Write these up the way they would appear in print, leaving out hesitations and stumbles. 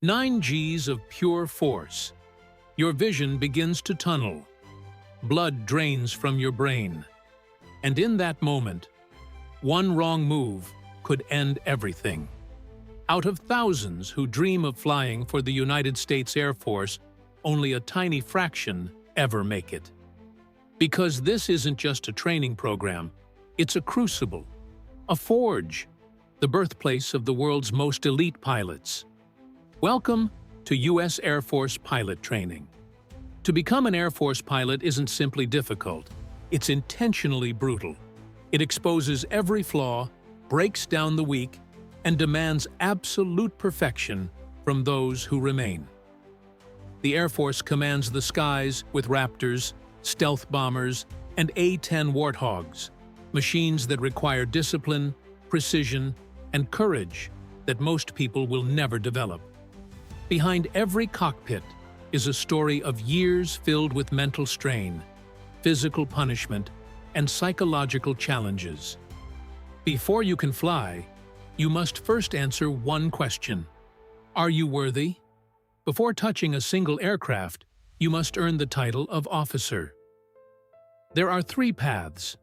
9 Gs of pure force. Your vision begins to tunnel. Blood drains from your brain. And in that moment, one wrong move could end everything. Out of thousands who dream of flying for the United States Air Force, only a tiny fraction ever make it. Because this isn't just a training program, it's a crucible, a forge, the birthplace of the world's most elite pilots. Welcome to U.S. Air Force pilot training. To become an Air Force pilot isn't simply difficult, it's intentionally brutal. It exposes every flaw, breaks down the weak, and demands absolute perfection from those who remain. The Air Force commands the skies with Raptors, stealth bombers, and A-10 Warthogs, machines that require discipline, precision, and courage that most people will never develop. Behind every cockpit is a story of years filled with mental strain, physical punishment, and psychological challenges. Before you can fly, you must first answer one question. Are you worthy? Before touching a single aircraft, you must earn the title of officer. There are 3 paths.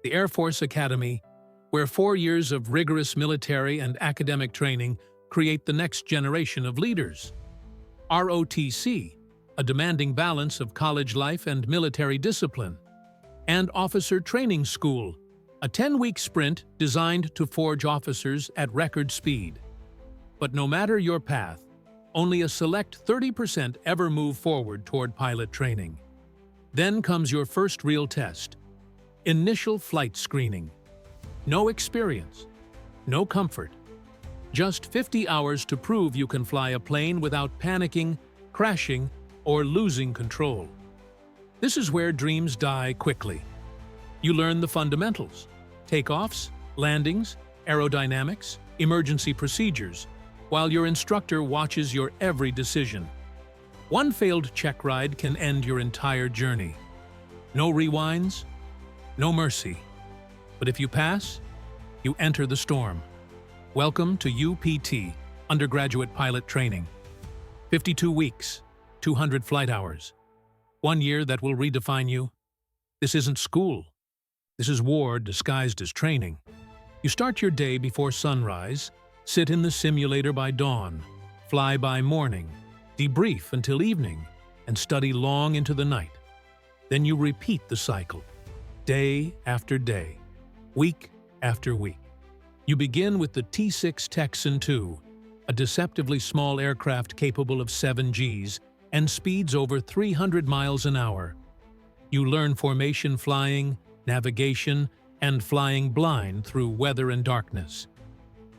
The Air Force Academy, where 4 years of rigorous military and academic training create the next generation of leaders. ROTC, a demanding balance of college life and military discipline. And Officer Training School, a 10-week sprint designed to forge officers at record speed. But no matter your path, only a select 30% ever move forward toward pilot training. Then comes your first real test, initial flight screening. No experience, no comfort, just 50 hours to prove you can fly a plane without panicking, crashing, or losing control. This is where dreams die quickly. You learn the fundamentals: takeoffs, landings, aerodynamics, emergency procedures, while your instructor watches your every decision. One failed check ride can end your entire journey. No rewinds, no mercy. But if you pass, you enter the storm. Welcome to UPT, Undergraduate Pilot Training. 52 weeks, 200 flight hours. 1 year that will redefine you. This isn't school. This is war disguised as training. You start your day before sunrise, sit in the simulator by dawn, fly by morning, debrief until evening, and study long into the night. Then you repeat the cycle, day after day, week after week. You begin with the T-6 Texan II, a deceptively small aircraft capable of 7 Gs and speeds over 300 miles an hour. You learn formation flying, navigation, and flying blind through weather and darkness.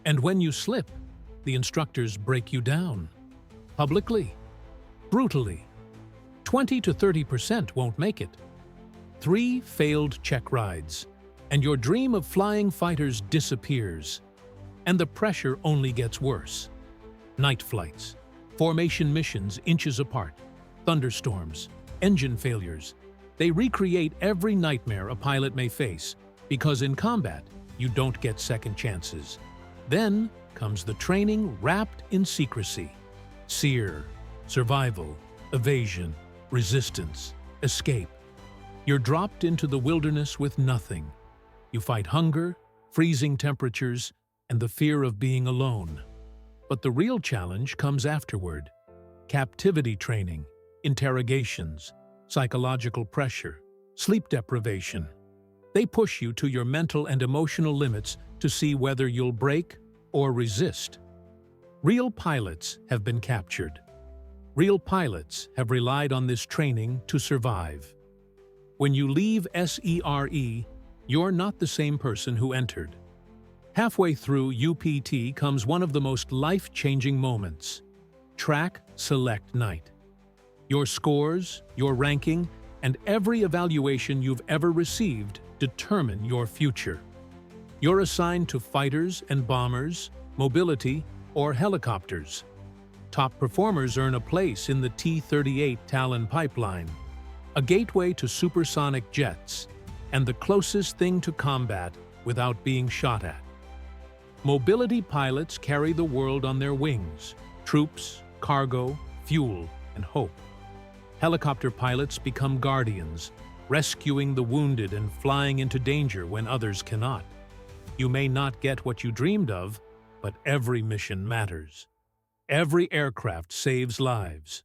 And when you slip, the instructors break you down. Publicly. Brutally. 20 to 30% won't make it. 3 failed check rides, and your dream of flying fighters disappears. And the pressure only gets worse. Night flights, formation missions inches apart, thunderstorms, engine failures. They recreate every nightmare a pilot may face, because in combat, you don't get second chances. Then comes the training wrapped in secrecy. SEER, survival, evasion, resistance, escape. You're dropped into the wilderness with nothing. You fight hunger, freezing temperatures, and the fear of being alone. But the real challenge comes afterward. Captivity training, interrogations, psychological pressure, sleep deprivation. They push you to your mental and emotional limits to see whether you'll break or resist. Real pilots have been captured. Real pilots have relied on this training to survive. When you leave SERE, you're not the same person who entered. Halfway through UPT comes one of the most life-changing moments: Track Select Night. Your scores, your ranking, and every evaluation you've ever received determine your future. You're assigned to fighters and bombers, mobility, or helicopters. Top performers earn a place in the T-38 Talon pipeline, a gateway to supersonic jets, and the closest thing to combat without being shot at. Mobility pilots carry the world on their wings: troops, cargo, fuel, and hope. Helicopter pilots become guardians, rescuing the wounded and flying into danger when others cannot. You may not get what you dreamed of, but every mission matters. Every aircraft saves lives.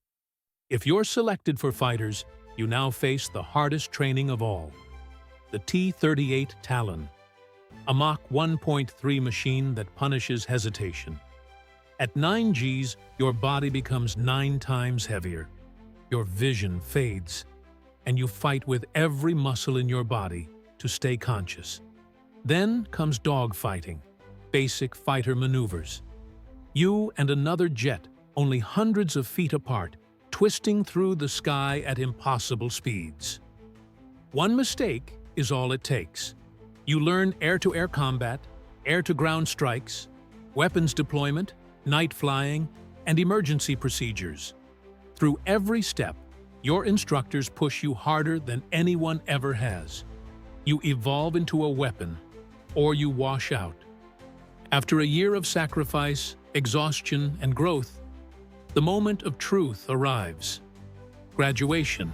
If you're selected for fighters, you now face the hardest training of all, the T-38 Talon, a Mach 1.3 machine that punishes hesitation. At 9 Gs, your body becomes 9 times heavier. Your vision fades, and you fight with every muscle in your body to stay conscious. Then comes dogfighting, basic fighter maneuvers. You and another jet, only hundreds of feet apart, twisting through the sky at impossible speeds. One mistake is all it takes. You learn air-to-air combat, air-to-ground strikes, weapons deployment, night flying, and emergency procedures. Through every step, your instructors push you harder than anyone ever has. You evolve into a weapon, or you wash out. After a year of sacrifice, exhaustion, and growth, the moment of truth arrives. Graduation.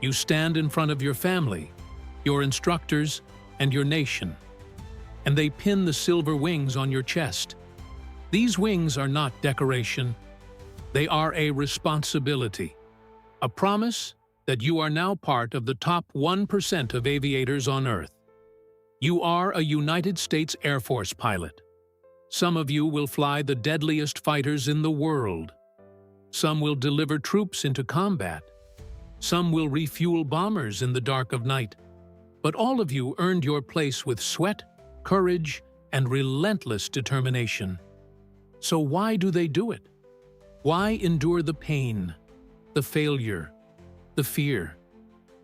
You stand in front of your family, your instructors, and your nation, and they pin the silver wings on your chest. These wings are not decoration. They are a responsibility, a promise that you are now part of the top 1% of aviators on Earth. You are a United States Air Force pilot. Some of you will fly the deadliest fighters in the world. Some will deliver troops into combat. Some will refuel bombers in the dark of night. But all of you earned your place with sweat, courage, and relentless determination. So why do they do it? Why endure the pain, the failure, the fear?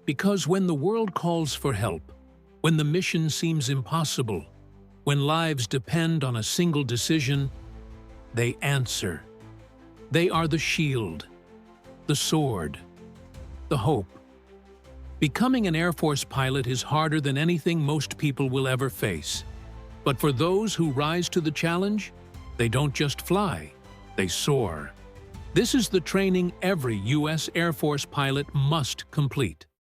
Because when the world calls for help, when the mission seems impossible, when lives depend on a single decision, they answer. They are the shield, the sword, the hope. Becoming an Air Force pilot is harder than anything most people will ever face. But for those who rise to the challenge, they don't just fly, they soar. This is the training every U.S. Air Force pilot must complete.